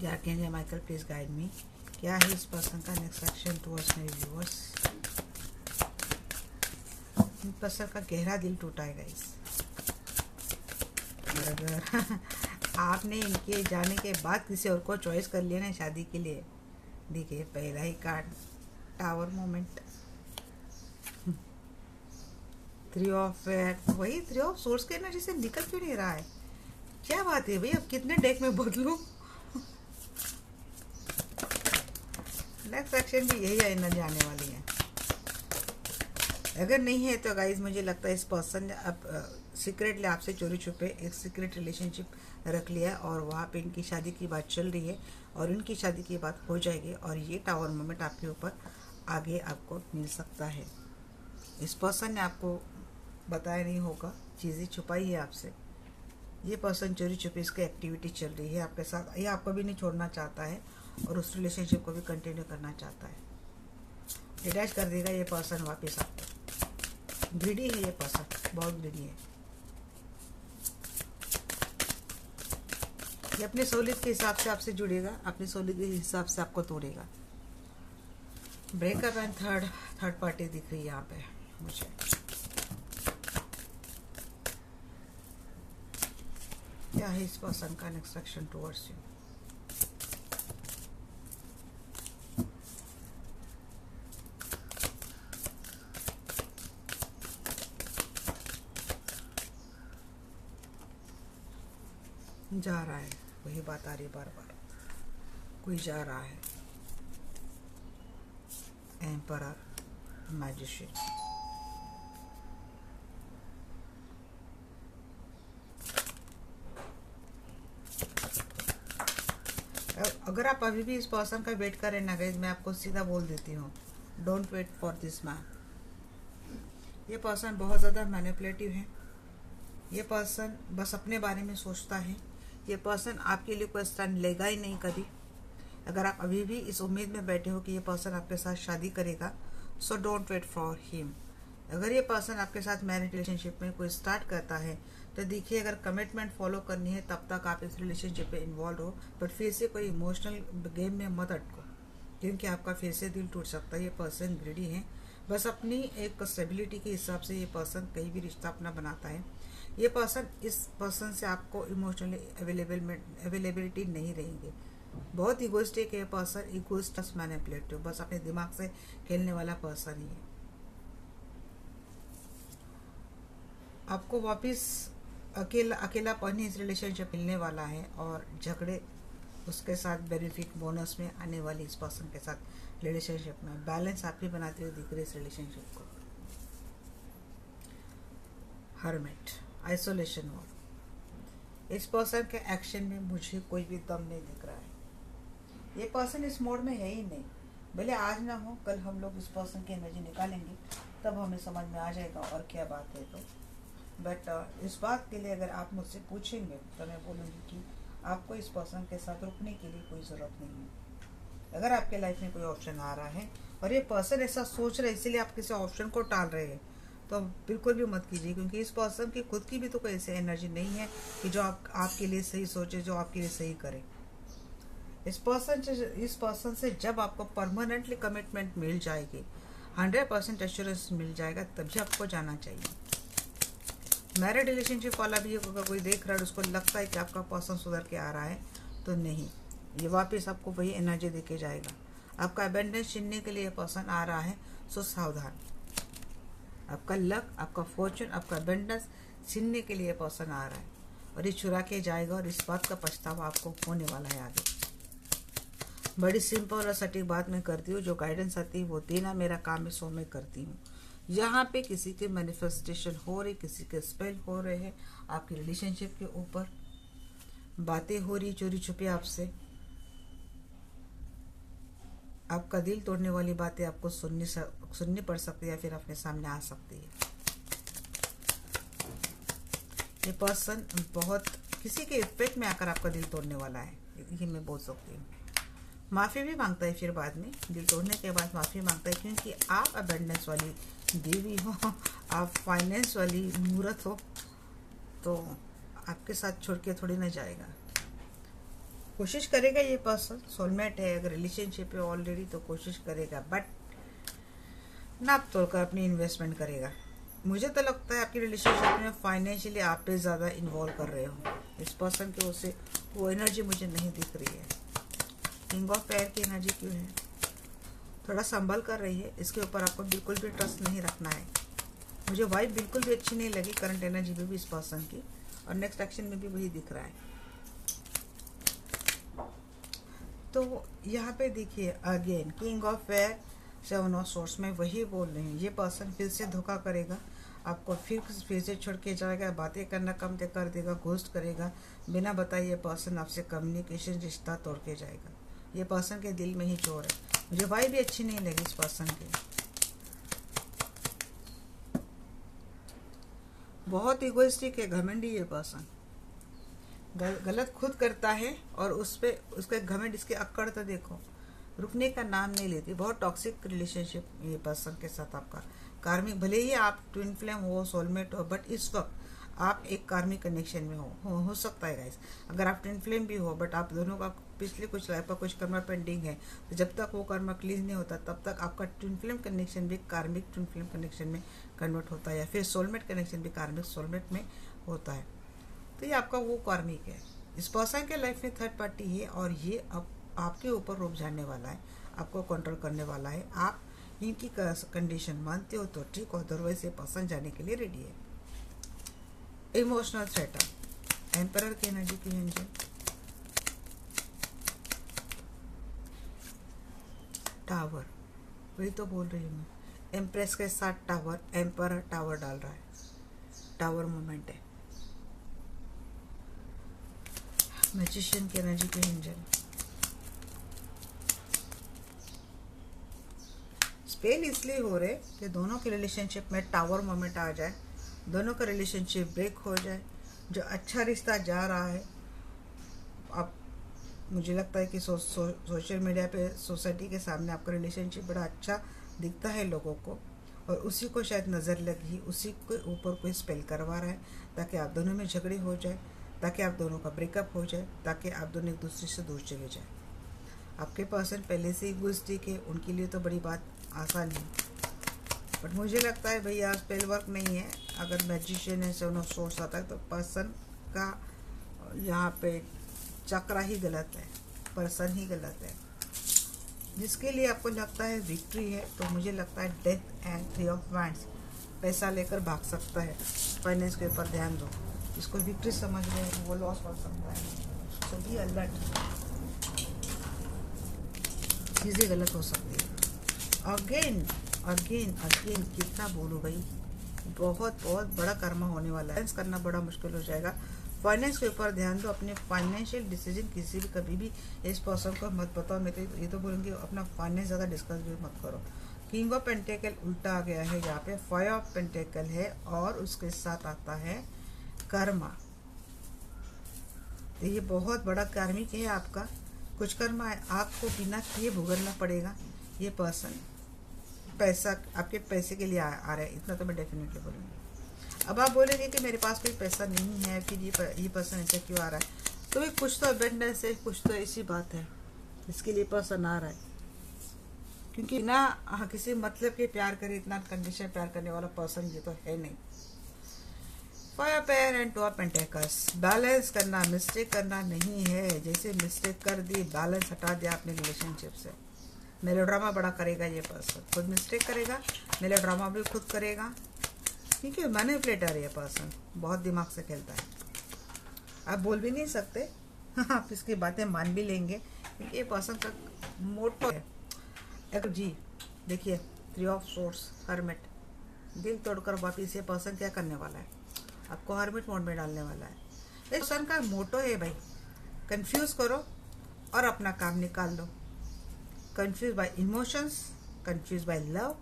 Archangel Michael please guide me. क्या है इस पर्सन का next action towards my viewers. In person का गहरा दिल टूटा है गाइस। अगर आपने इनके जाने के बाद किसी और को चॉइस कर लिया ना शादी के लिए, देखिए पहला ही कार्ड टावर मोमेंट, 3 ऑफ वही 3 ऑफ सोर्स के एनर्जी से निकल क्यों नहीं रहा है। क्या बात है भाई, अब कितने डेक में बदलूं। नेक्स्ट एक्शन भी यही एनर्जी आने वाली है। अगर नहीं है तो गाइज मुझे लगता है इस पर्सन ने अब सीक्रेटली आपसे चोरी छुपे एक सीक्रेट रिलेशनशिप रख लिया है और वहाँ पे इनकी शादी की बात चल रही है और इनकी शादी की बात हो जाएगी और ये टावर मोमेंट आपके ऊपर आगे आपको मिल सकता है। इस पर्सन ने आपको बताया नहीं होगा, चीज़ें छुपाई है आपसे। ये पर्सन चोरी छुपे इसकी एक्टिविटी चल रही है आपके साथ। ये आपको भी नहीं छोड़ना चाहता है और उस रिलेशनशिप को भी कंटिन्यू करना चाहता है। अटैच कर देगा ये पर्सन वापस आपको। ग्रीडी है ये पर्सन, बहुत ग्रीडी है। ये अपने सहूलियत के हिसाब से आपसे जुड़ेगा, अपनी सहूलियत के हिसाब से आपको तोड़ेगा। ब्रेकअप एंड थर्ड पार्टी दिख रही है यहाँ पे मुझे। क्या है इस पर्सन का नेक्स्ट एक्शन टुवर्ड्स यू। जा रहा है, वही बात आ रही बार बार, कोई जा रहा है। एम्परर, मैजिशियन, अगर आप अभी भी इस पर्सन का वेट करें ना गाइस, मैं आपको सीधा बोल देती हूँ, don't wait for this man. ये पर्सन बहुत ज़्यादा मैनिपुलेटिव है। ये पर्सन बस अपने बारे में सोचता है। ये पर्सन आपके लिए कोई स्टैंड लेगा ही नहीं कभी। अगर आप अभी भी इस उम्मीद में बैठे हो कि ये पर्सन आपके साथ शादी करेगा, so don't wait for him. अगर ये पर्सन आपके साथ मैरिज रिलेशनशिप में कोई स्टार्ट करता है तो देखिए, अगर कमिटमेंट फॉलो करनी है तब तक आप इस रिलेशनशिप पे इन्वॉल्व हो, बट फिर से कोई इमोशनल गेम में मत अटको, क्योंकि आपका फिर से दिल टूट सकता है। ये पर्सन ग्रीडी है, बस अपनी एक स्टेबिलिटी के हिसाब से ये पर्सन कहीं भी रिश्ता अपना बनाता है। ये पर्सन, इस पर्सन से आपको इमोशनली अवेलेबिलिटी नहीं रहेंगे। बहुत इगोइस्टिक है पर्सन, इगोइस्ट मैनिपुलेटिव, बस अपने दिमाग से खेलने वाला पर्सन ही है। आपको वापस अकेलापन ही इस रिलेशनशिप मिलने वाला है, और झगड़े उसके साथ बेनिफिट बोनस में आने वाली इस पर्सन के साथ रिलेशनशिप में बैलेंस आप ही बनाते हुए दिख रहे इस रिलेशनशिप को। Hermit, isolation mode. इस पर्सन के एक्शन में मुझे कोई भी दम नहीं दिख रहा है। ये पर्सन इस मोड में है ही नहीं। भले आज ना हो, कल हम लोग इस पर्सन की एनर्जी निकालेंगे, तब हमें समझ में आ जाएगा और क्या बात है। तो बट इस बात के लिए अगर आप मुझसे पूछेंगे तो मैं बोलूँगी कि आपको इस पर्सन के साथ रुकने के लिए कोई ज़रूरत नहीं है। अगर आपके लाइफ में कोई ऑप्शन आ रहा है और ये पर्सन ऐसा सोच रहा है इसीलिए आप किसी ऑप्शन को टाल रहे हैं, तो बिल्कुल भी मत कीजिए, क्योंकि इस पर्सन की खुद की भी तो कोई ऐसी एनर्जी नहीं है कि जो आपके लिए सही सोचे, जो आपके लिए सही करे। इस पर्सन से जब आपको परमानेंटली कमिटमेंट मिल जाएगी, 100% एश्योरेंस मिल जाएगा, तभी आपको जाना चाहिए। मैरिड रिलेशनशिप वाला भी अगर कोई देख रहा है, उसको लगता है कि आपका पर्सन सुधर के आ रहा है, तो नहीं, ये वापस आपको वही एनर्जी दे के जाएगा। आपका अबेंडेंस छीनने के लिए पर्सन आ रहा है, सो सावधान। आपका लक, आपका फॉर्चून, आपका अबेंडेंस छीनने के लिए पर्सन आ रहा है, और ये चुरा के जाएगा, और इस बात का पछतावा आपको होने वाला है आगे। बड़ी सिंपल और सटीक बात मैं करती हूँ, जो गाइडेंस आती है वो देना मेरा काम है, सो मैं करती हूँ। यहाँ पे किसी के मैनिफेस्टेशन हो रही, किसी के स्पेल हो रहे हैं आपकी रिलेशनशिप के ऊपर, बातें हो रही चोरी छुपे आपसे, आपका दिल तोड़ने वाली बातें आपको सुननी पड़ सकती है, या फिर अपने सामने आ सकती है। ये पर्सन बहुत किसी के इफेक्ट में आकर आपका दिल तोड़ने वाला है, ये मैं बोल सकती हूँ। माफ़ी भी मांगता है, फिर बाद में दिल तोड़ने के बाद माफ़ी मांगता है, क्योंकि आप अबेंडेंस वाली देवी हो, आप फाइनेंस वाली मूर्त हो, तो आपके साथ छोड़ के थोड़ी ना जाएगा। कोशिश करेगा ये पर्सन, सोलमेट है, अगर रिलेशनशिप है ऑलरेडी तो कोशिश करेगा, बट नाप तोड़कर अपनी इन्वेस्टमेंट करेगा। मुझे तो लगता है आपकी रिलेशनशिप में फाइनेंशियली आप पे ज़्यादा इन्वॉल्व कर रहे हो। इस पर्सन की ओर से वो एनर्जी मुझे नहीं दिख रही है। किंग ऑफ एयर की एनर्जी क्यों है? थोड़ा संभल कर रही है, इसके ऊपर आपको बिल्कुल भी ट्रस्ट नहीं रखना है। मुझे वाइब बिल्कुल भी अच्छी नहीं लगी करंट एनर्जी में भी इस पर्सन की, और नेक्स्ट एक्शन में भी वही दिख रहा है। तो यहाँ पे देखिए again king of air, 7 of source में वही बोल रही हूँ। ये पर्सन फिर से धोखा करेगा आपको, फिर से छोड़ के जाएगा, बातें करना कम कर देगा, घोस्ट करेगा, बिना बताए ये पर्सन आपसे कम्युनिकेशन रिश्ता तोड़ के जाएगा। ये पर्सन के दिल में ही चोर है। मुझे वाइब भी अच्छी नहीं लगी इस पर्सन की। बहुत इगोइस्टिक है, घमंडी ये पर्सन, गलत खुद करता है, और उस पे उसके घमंड, इसके अक्कड़ तो देखो, रुकने का नाम नहीं लेती। बहुत टॉक्सिक रिलेशनशिप ये पर्सन के साथ आपका कार्मिक, भले ही आप ट्विन फ्लेम हो, सोलमेट हो, बट इस वक्त आप एक कार्मिक कनेक्शन में हो सकता है गाइस। अगर आप ट्विन फ्लेम भी हो, बट आप दोनों का पिछले कुछ लाइफ का कुछ कर्म पेंडिंग है, तो जब तक वो कर्म क्लीन नहीं होता तब तक आपका ट्विन फ्लेम कनेक्शन भी कार्मिक ट्विन फ्लेम कनेक्शन में कन्वर्ट होता है, या फिर सोलमेट कनेक्शन भी कार्मिक सोलमेट में होता है। तो ये आपका वो कार्मिक है। इस पर्सन के लाइफ में थर्ड पार्टी है, और ये अब आपके ऊपर रुक जाने वाला है, आपको कंट्रोल करने वाला है। आप इनकी कंडीशन मानते हो तो ठीक हो, अदरवाइज ये पर्सन जाने के लिए रेडी है। इमोशनल थ्रेट, एम्परर की एनर्जी की एंजल, टावर, वही तो बोल रही हूँ मैं। एम्प्रेस के साथ टावर, एम्परर टावर डाल रहा है, टावर मोमेंट है। मैजिशियन की एनर्जी के एंजल, स्पेल इसलिए हो रहे कि दोनों के रिलेशनशिप में टावर मोमेंट आ जाए, दोनों का रिलेशनशिप ब्रेक हो जाए। जो अच्छा रिश्ता जा रहा है, आप मुझे लगता है कि सोशल मीडिया पे सोसाइटी के सामने आपका रिलेशनशिप बड़ा अच्छा दिखता है लोगों को, और उसी को शायद नज़र लगी, उसी के ऊपर कोई स्पेल करवा रहा है ताकि आप दोनों में झगड़े हो जाए, ताकि आप दोनों का ब्रेकअप हो जाए, ताकि आप दोनों एक दूसरे से दूर चले जाए। आपके पर्सन पहले से ही गुस्टिक है, उनके लिए तो बड़ी बात आसान है, बट मुझे लगता है भैया स्पेल वर्क नहीं है। अगर मैजिशियन है, सेवन ऑफ सोर्स आता है, तो पर्सन का यहाँ पे चक्रा ही गलत है, पर्सन ही गलत है। जिसके लिए आपको लगता है विक्ट्री है, तो मुझे लगता है डेथ एंड 3 ऑफ वांड्स, पैसा लेकर भाग सकता है। फाइनेंस के ऊपर ध्यान दो। जिसको विक्ट्री समझ रहे हैं वो लॉस कर सकता है। तो भी अलर्ट, चीज़ें गलत हो सकती है। अगेन अगेन अगेन कितना बोलूँ भाई, बहुत बहुत बड़ा कर्मा होने वाला है। फाइनेंस करना बड़ा मुश्किल हो जाएगा। फाइनेंस के ऊपर ध्यान दो। अपने फाइनेंशियल डिसीजन किसी भी कभी भी इस पर्सन को मत बताओ। मैं तो ये तो बोलूँगी अपना फाइनेंस ज़्यादा डिस्कस भी मत करो। किंग ऑफ पेंटेकल उल्टा आ गया है यहाँ पे, 5 ऑफ पेंटेकल है और उसके साथ आता है कर्मा। तो ये बहुत बड़ा कार्मिक है आपका। कुछ कर्मा आपको बिना किए भुगतना पड़ेगा। ये पर्सन पैसा आपके पैसे के लिए आ रहा है, इतना तो मैं डेफिनेटली बोलूँगी। अब आप बोलेंगे कि मेरे पास कोई पैसा नहीं है, फिर ये पर्सन ऐसा क्यों आ रहा है? तो भी कुछ तो अबेंडेंस है, कुछ तो ऐसी बात है इसके लिए पर्सन आ रहा है। क्योंकि ना किसी मतलब के प्यार करे, इतना कंडीशन प्यार करने वाला पर्सन ये तो है नहीं। Fire pair and 2 of pentacles, balance करना, मिस्टेक करना नहीं है। जैसे मिस्टेक कर दी, बैलेंस हटा दिया अपने रिलेशनशिप से। मेलोड्रामा बड़ा करेगा ये पर्सन, खुद मिस्टेक करेगा, मेलोड्रामा भी खुद करेगा, क्योंकि मैनिपुलेटर है ये पर्सन, बहुत दिमाग से खेलता है। आप बोल भी नहीं सकते आप इसकी बातें मान भी लेंगे, क्योंकि ये पर्सन का मोटो है। जी देखिए, 3 ऑफ सोर्स, हर्मिट, दिल तोड़कर वापिस ये पर्सन क्या करने वाला है? आपको हर्मिट मोड में डालने वाला है। इस पर्सन का मोटो है भाई, कंफ्यूज करो और अपना काम निकाल लो। Confuse by emotions, confuse by love,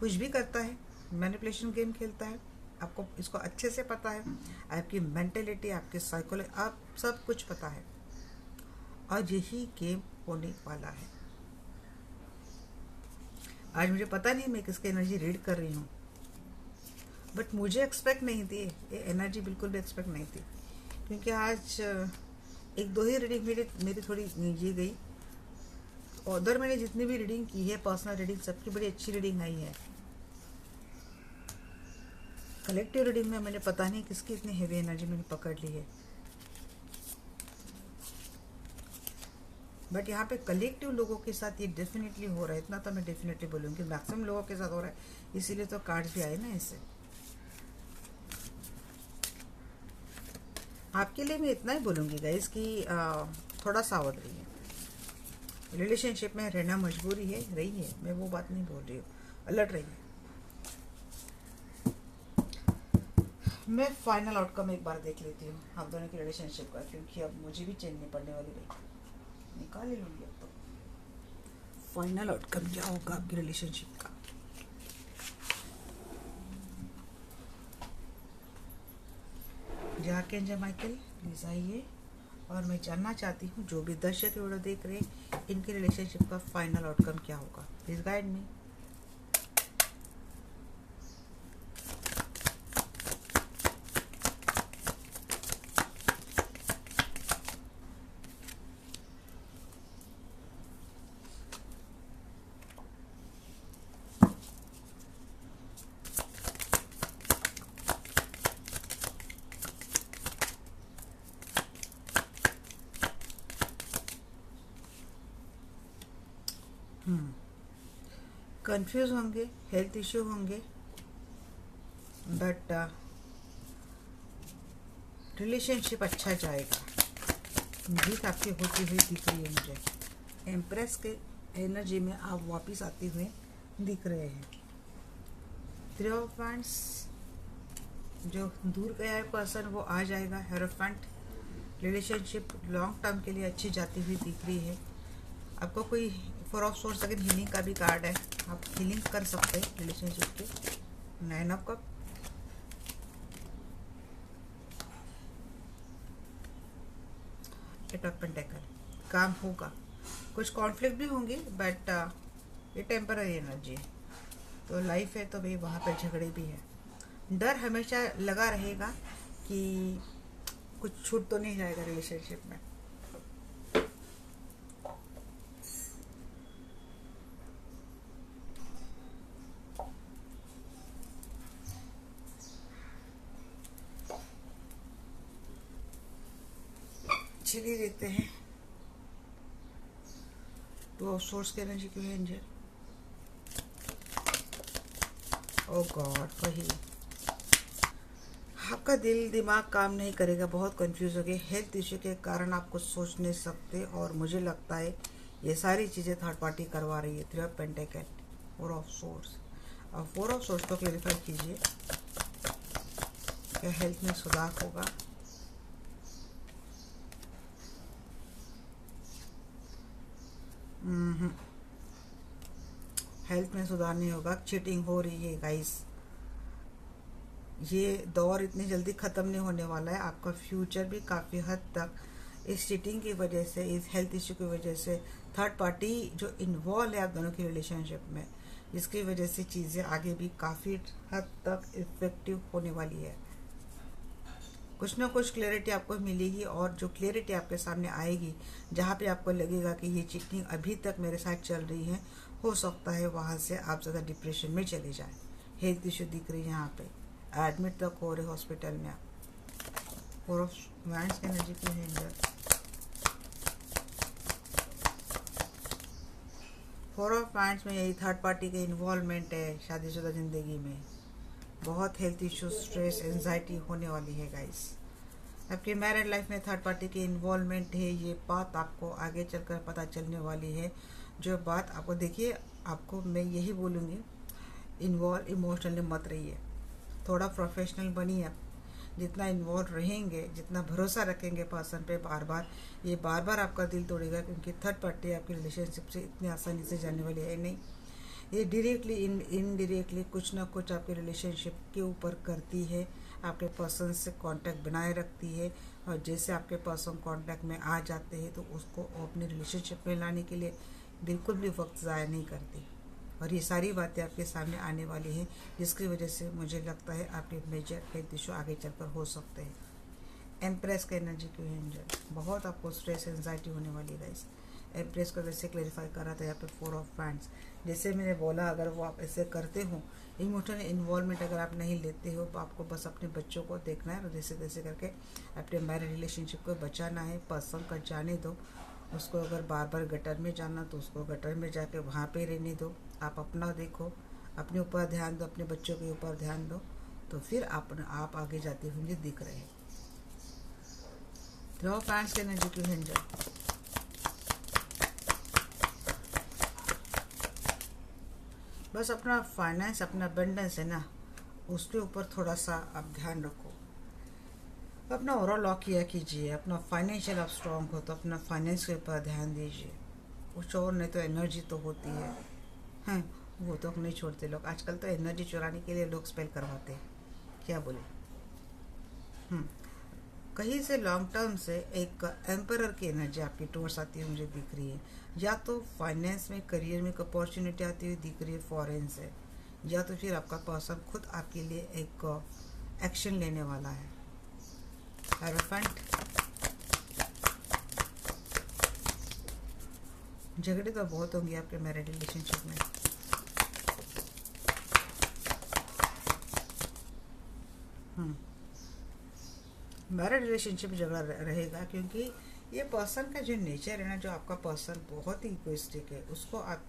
कुछ भी करता है, मैनिपुलेशन गेम खेलता है। आपको इसको अच्छे से पता है, आपकी मेंटेलिटी, आपकी साइकोलॉजी, आप सब कुछ पता है, और यही गेम होने वाला है। आज मुझे पता नहीं मैं किसकी एनर्जी रीड कर रही हूँ, बट मुझे एक्सपेक्ट नहीं थी ये एनर्जी, बिल्कुल भी एक्सपेक्ट नहीं थी। क्योंकि आज 1-2 ही रीडिंग मेरी थोड़ी ये गई। उधर मैंने जितनी भी रीडिंग की है, पर्सनल रीडिंग, सबकी बड़ी अच्छी रीडिंग आई है। कलेक्टिव रीडिंग में मैंने पता नहीं किसकी इतनी हेवी एनर्जी मैंने पकड़ ली है, बट यहाँ पे कलेक्टिव लोगों के साथ ये डेफिनेटली हो रहा है। इतना तो मैं डेफिनेटली बोलूँगी, मैक्सिमम लोगों के साथ हो रहा है, इसीलिए तो कार्ड्स भी आए ना इससे। आपके लिए मैं इतना ही बोलूँगी गाइस कि थोड़ा सावध रहिए। रिलेशनशिप में रहना मजबूरी है, रही है, मैं वो बात नहीं बोल रही हूँ, अलर्ट रहिए। मैं फाइनल आउटकम एक बार देख लेती हूँ आप दोनों की रिलेशनशिप का, क्योंकि अब मुझे भी चेंज नहीं पड़ने वाली भाई, निकाल ही लूँगी अब तो। फाइनल आउटकम क्या होगा आपकी रिलेशनशिप का? आर्कएंजल माइकल प्लीज आइए, और मैं जानना चाहती हूँ जो भी दर्शक वीडियो देख रहे हैं, इनके रिलेशनशिप का फाइनल आउटकम क्या होगा? Please guide me. कंफ्यूज होंगे, हेल्थ इश्यू होंगे, बट रिलेशनशिप अच्छा जाएगा। जीत आपकी होती हुई दिख रही है मुझे। एम्प्रेस के एनर्जी में आप वापस आते हुए दिख रहे हैं। 3 ऑफ वांड्स, जो दूर गया है पर्सन वो आ जाएगा। हेरोफेंट, रिलेशनशिप लॉन्ग टर्म के लिए अच्छी जाती हुई दिख रही है। आपको कोई 4 ऑफ सोर्स, अगर हीलिंग का भी कार्ड है, आप हीलिंग कर सकते हैं रिलेशनशिप के। 9 of cup, eight of pentacle, काम होगा। कुछ कॉन्फ्लिक्ट भी होंगे, बट ये टेम्पररी एनर्जी है। तो लाइफ है तो भाई वहाँ पे झगड़े भी है। डर हमेशा लगा रहेगा कि कुछ छूट तो नहीं जाएगा रिलेशनशिप में। चलिए देखते हैं तो सोर्स की एनर्जी क्यों है एंजल। ओ गॉड, वही आपका दिल दिमाग काम नहीं करेगा, बहुत कंफ्यूज हो गए। हेल्थ इश्यू के कारण आप कुछ सोच नहीं सकते और मुझे लगता है ये सारी चीज़ें थर्ड पार्टी करवा रही है। 3 ऑफ पेंटिकल, 4 ऑफ सोर्स। और 4 ऑफ सोर्स को क्लेरिफाई कीजिए, क्या हेल्थ में सुधार होगा? हेल्थ में सुधार नहीं होगा, चीटिंग हो रही है गाइस। ये दौर इतनी जल्दी ख़त्म नहीं होने वाला है। आपका फ्यूचर भी काफ़ी हद तक इस चीटिंग की वजह से, इस हेल्थ इश्यू की वजह से, थर्ड पार्टी जो इन्वॉल्व है आप दोनों की रिलेशनशिप में, जिसकी वजह से चीज़ें आगे भी काफ़ी हद तक इफ़ेक्टिव होने वाली है। कुछ ना कुछ क्लैरिटी आपको मिलेगी और जो क्लैरिटी आपके सामने आएगी, जहाँ पे आपको लगेगा कि ये चीटिंग अभी तक मेरे साथ चल रही है, हो सकता है वहाँ से आप ज़्यादा डिप्रेशन में चले जाए। हेल्थ इशू दिख रही है यहाँ पे, एडमिट तक हो रहे हॉस्पिटल में आप। 4 ऑफ वांड्स की एनर्जी की है अंदर। 4 ऑफ वांड्स में यही थर्ड पार्टी का इन्वॉल्वमेंट है शादीशुदा ज़िंदगी में। बहुत हेल्थ इशू, स्ट्रेस, एंजाइटी होने वाली है गाइस। आपकी मैरिड लाइफ में थर्ड पार्टी की इन्वॉल्वमेंट है, ये बात आपको आगे चलकर पता चलने वाली है। जो बात आपको, देखिए आपको मैं यही बोलूँगी, इन्वॉल्व इमोशनली मत रहिए, थोड़ा प्रोफेशनल बनिए आप। जितना इन्वॉल्व रहेंगे, जितना भरोसा रखेंगे पर्सन पे बार बार, ये बार बार आपका दिल तोड़ेगा, क्योंकि थर्ड पार्टी आपकी रिलेशनशिप से इतनी आसानी से जाने वाली है नहीं। ये डायरेक्टली इनडायरेक्टली कुछ ना कुछ आपके रिलेशनशिप के ऊपर करती है, आपके पर्सन से कांटेक्ट बनाए रखती है। और जैसे आपके पर्सन कांटेक्ट में आ जाते हैं तो उसको अपने रिलेशनशिप में लाने के लिए बिल्कुल भी वक्त ज़ाया नहीं करती। और ये सारी बातें आपके सामने आने वाली हैं, जिसकी वजह से मुझे लगता है आपके मेजर हेल्थ इशू आगे चलकर हो सकते हैं। एम्प्रेस का एनर्जी क्यों है एंजल? बहुत आपको स्ट्रेस एंजाइटी होने वाली है इस एम्प्रेस को वैसे क्लेरिफाई कर रहा था यहाँ पे 4 ऑफ वांड्स। जैसे मैंने बोला, अगर वो आप ऐसे करते हो, इमोशनल इन्वॉल्वमेंट अगर आप नहीं लेते हो, तो आपको बस अपने बच्चों को देखना है और जैसे तैसे करके अपने मैरिड रिलेशनशिप को बचाना है। पर्सन का जाने दो उसको, अगर बार बार गटर में जाना तो उसको गटर में जाके वहाँ पे रहने दो। आप अपना देखो, अपने ऊपर ध्यान दो, अपने बच्चों के ऊपर ध्यान दो, तो फिर आप आगे जाते हुए मुझे दिख रहे हैं। 3 ऑफ वांड्स के एनर्जी क्यों है एंजल? बस अपना फाइनेंस, अपना अबंडेंस है ना, उसके ऊपर थोड़ा सा आप ध्यान रखो। अपना ओवरऑल लॉक किया कीजिए। अपना फाइनेंशियल आप स्ट्रॉन्ग हो तो अपना फाइनेंस के ऊपर ध्यान दीजिए। कुछ और नहीं तो एनर्जी तो होती है, हैं वो तो नहीं छोड़ते लोग। आजकल तो एनर्जी चुराने के लिए लोग स्पेल करवाते हैं, क्या बोले। कहीं से लॉन्ग टर्म से एक एम्परर की एनर्जी आपकी टूवर्ड्स आती हुई मुझे दिख रही है। या तो फाइनेंस में, करियर में एक अपॉर्चुनिटी आती हुई दिख रही है फॉरेन से, या तो फिर आपका पर्सन खुद आपके लिए एक एक्शन लेने वाला है। एलिफेंट, झगड़े तो बहुत होंगे आपके मैरिड रिलेशनशिप में। मैरिड रिलेशनशिप झगड़ा रहेगा, क्योंकि ये पर्सन का जो नेचर है ना, जो आपका पर्सन बहुत ही इगोइस्टिक है, उसको आप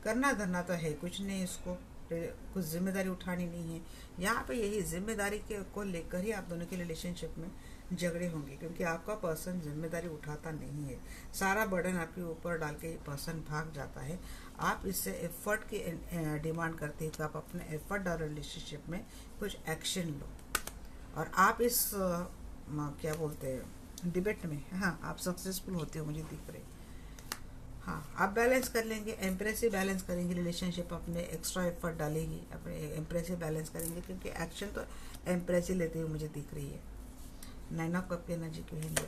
करना धरना तो है कुछ नहीं, उसको कुछ जिम्मेदारी उठानी नहीं है। यहाँ पे यही जिम्मेदारी के को लेकर ही आप दोनों के रिलेशनशिप में झगड़े होंगे, क्योंकि आपका पर्सन जिम्मेदारी उठाता नहीं है। सारा बर्डन आपके ऊपर डाल के ये पर्सन भाग जाता है। आप इससे एफर्ट की डिमांड करते हैं, तो आप अपने एफर्ट डालो रिलेशनशिप में, कुछ एक्शन लो। और आप इस क्या बोलते हैं डिबेट में, हाँ आप सक्सेसफुल होते हो मुझे दिख रहे। हाँ आप बैलेंस कर लेंगे, एम्प्रेस ही बैलेंस करेंगे रिलेशनशिप, अपने एक्स्ट्रा एफर्ट डालेगी, अपने एम्प्रेस ही बैलेंस करेंगे, क्योंकि एक्शन तो एम्प्रेस ही लेते हुए मुझे दिख रही है। 9 ऑफ कप की एनर्जी क्यों है?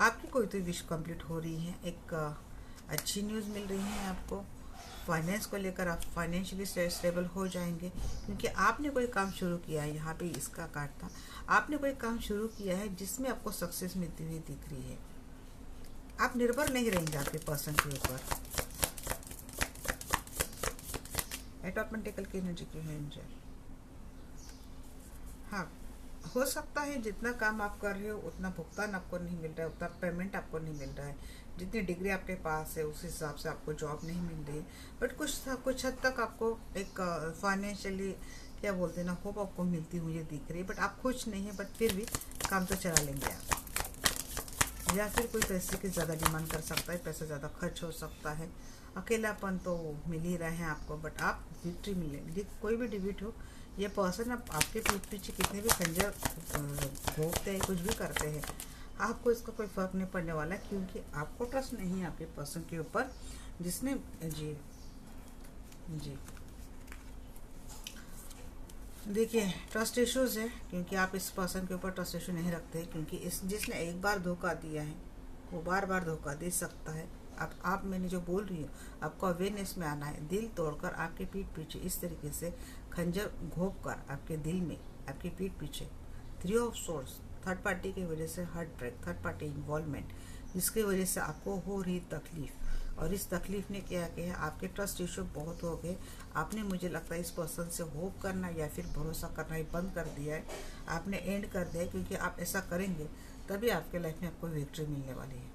आपकी कोई तो विश कंप्लीट हो रही है। एक अच्छी न्यूज़ मिल रही है आपको। फाइनेंस को लेकर आप फाइनेंशियली स्टेबल हो जाएंगे, क्योंकि आपने कोई काम शुरू किया है। यहाँ पे इसका कार्ड था, आपने कोई काम शुरू किया है जिसमें आपको सक्सेस मिलती हुई दिख रही है। आप निर्भर नहीं रहेंगे आपके पर्सन के ऊपर। एट ऑफ पेंटिकल की एनर्जी क्यों है एंजल? हाँ, हो सकता है जितना काम आप कर रहे हो उतना भुगतान आपको नहीं मिल रहा है, उतना पेमेंट आपको नहीं मिल रहा है, जितनी डिग्री आपके पास है उस हिसाब से आपको जॉब नहीं मिल रही है। बट कुछ हद तक आपको एक फाइनेंशियली क्या बोलते हैं ना, होप आपको मिलती हुई दिख रही है। बट आप खुश नहीं है, बट फिर भी काम तो चला लेंगे आप। या फिर कोई पैसे की ज़्यादा डिमांड कर सकता है, पैसा ज़्यादा खर्च हो सकता है। अकेलापन तो मिल ही रहा है आपको, बट आप विक्ट्री मिलेंगे। कोई भी डिबीट हो, ये पर्सन अब आपके पीठ पीछे कितने भी खंजर भोगते हैं, कुछ भी करते हैं, आपको इसका कोई फर्क नहीं पड़ने वाला है, क्योंकि आपको ट्रस्ट नहीं है आपके पर्सन के ऊपर जिसने जी जी देखिए ट्रस्ट इश्यूज है, क्योंकि आप इस पर्सन के ऊपर ट्रस्ट इशू नहीं रखते, क्योंकि इस जिसने एक बार धोखा दिया है वो बार बार धोखा दे सकता है। आप मैंने जो बोल रही हूँ, आपको अवेयरनेस में आना है। दिल तोड़कर आपके पीठ पीछे इस तरीके से खंजर घोंप कर आपके दिल में, आपके पीठ पीछे 3 ऑफ सोर्स, थर्ड पार्टी की वजह से heart break, third party involvement, जिसकी वजह से आपको हो रही तकलीफ, और इस तकलीफ ने क्या किया, आपके ट्रस्ट इशू बहुत हो गए। आपने, मुझे लगता है, इस पर्सन से होप करना या फिर भरोसा करना ही बंद कर दिया है, आपने एंड कर दिया है, क्योंकि आप ऐसा करेंगे तभी आपके लाइफ में आपको विक्ट्री मिलने वाली है।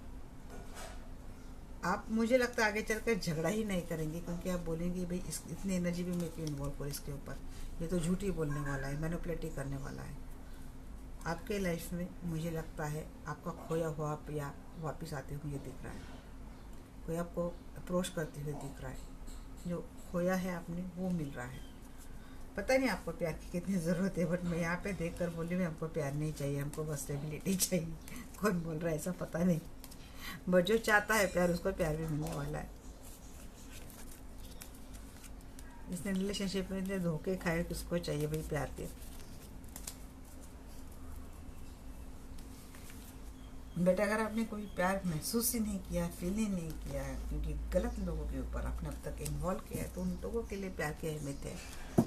आप, मुझे लगता है, आगे चलकर झगड़ा ही नहीं करेंगे, क्योंकि आप बोलेंगे भाई इतनी एनर्जी भी मैं क्यों इन्वॉल्व करूँ इसके ऊपर, ये तो झूठी बोलने वाला है, मैनिपुलेट करने वाला है। आपके लाइफ में मुझे लगता है आपका खोया हुआ या वापस आते हुए दिख रहा है, कोई आपको अप्रोच करते हुए दिख रहा है, जो खोया है आपने वो मिल रहा है। पता नहीं आपको प्यार की कितनी ज़रूरत है, बट मैं यहाँ पे देख कर बोली मैं, हमको प्यार नहीं चाहिए, हमको बस स्टेबिलिटी चाहिए। कौन बोल रहा है ऐसा पता नहीं, बट जो चाहता है प्यार, उसको प्यार भी मिलने वाला है। जिसने रिलेशनशिप में धोखे खाए, किसको चाहिए भाई प्यार के? बट अगर आपने कोई प्यार महसूस ही नहीं किया, फील ही नहीं किया, क्योंकि गलत लोगों के ऊपर आपने अब तक इन्वॉल्व किया है, तो उन लोगों के लिए प्यार की अहमियत है।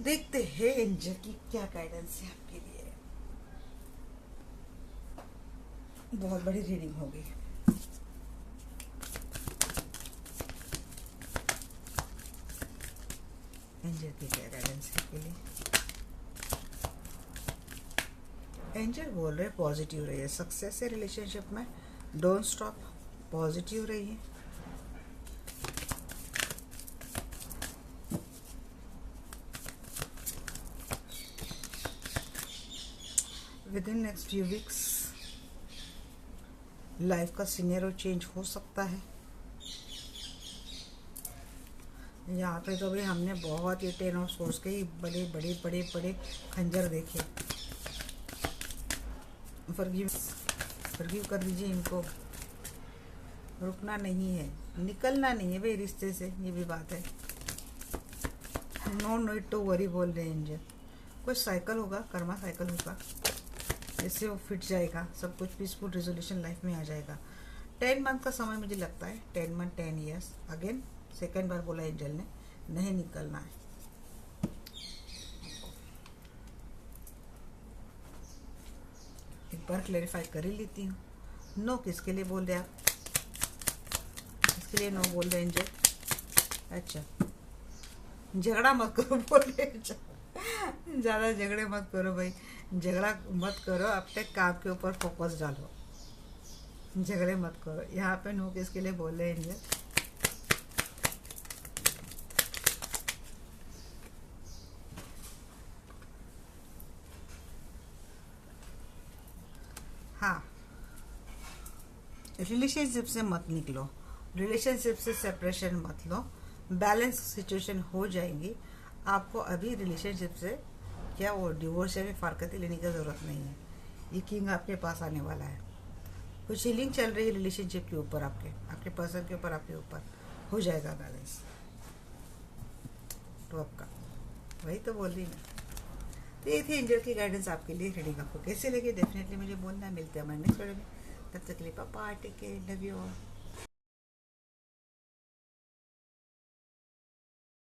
देखते हैं एंजल की क्या गाइडेंस है आपके लिए। बहुत बड़ी रीडिंग होगी। एंजल की क्या गाइडेंस है आपके लिए? एंजल बोल रहे पॉजिटिव रहिए, सक्सेस है रिलेशनशिप में, डोंट स्टॉप, पॉजिटिव रहिए। With in next few weeks life का सिनेरियो चेंज हो सकता है। यहाँ पे तो भी हमने बहुत ही 10 ऑफ सोर्स के ही बड़े बड़े बड़े बड़े खंजर देखे। फॉरगिव कर दीजिए इनको, रुकना नहीं है, निकलना नहीं है भाई रिश्ते से, ये भी बात है। नो नीड टू वरी बोल रहे हैं एंजल। कुछ साइकिल होगा, कर्मा साइकिल होगा, इससे वो फिट जाएगा, सब कुछ पीसफुल रेजोल्यूशन लाइफ में आ जाएगा। 10 मंथ का समय मुझे लगता है, 10 मंथ 10 ईयर्स। अगेन सेकेंड बार बोला एंजल ने, नहीं निकलना है। एक बार क्लेरिफाई कर ही लेती हूँ। नो किसके लिए बोल रहे आप? इसके लिए नो बोल रहे एंजल? अच्छा, झगड़ा मत करो बोल रहे एंजल। ज़्यादा झगड़े मत करो भाई, झगड़ा मत करो, अपने काम के ऊपर फोकस डालो, झगड़े मत करो। यहाँ पे नो किसके लिए बोल रहे एंजल? हाँ, रिलेशनशिप से मत निकलो, रिलेशनशिप से सेपरेशन मत लो, बैलेंस सिचुएशन हो जाएगी। आपको अभी रिलेशनशिप से क्या वो डिवोर्स या फिर फारकती लेने की ज़रूरत नहीं है। ये किंग आपके पास आने वाला है। कुछ हीलिंग चल रही है रिलेशनशिप के ऊपर, आपके पर्सन के ऊपर, आपके ऊपर हो जाएगा बैलेंस। तो आपका वही तो बोल रही मैं। तो ये थी एंजल की गाइडेंस आपके लिए। रीडिंग आपको कैसे लगी डेफिनेटली मुझे बोलना। मिलते हैं हमारे नेक्स्ट वीडियो में। तब तक के लिए पापा, take care, love you all.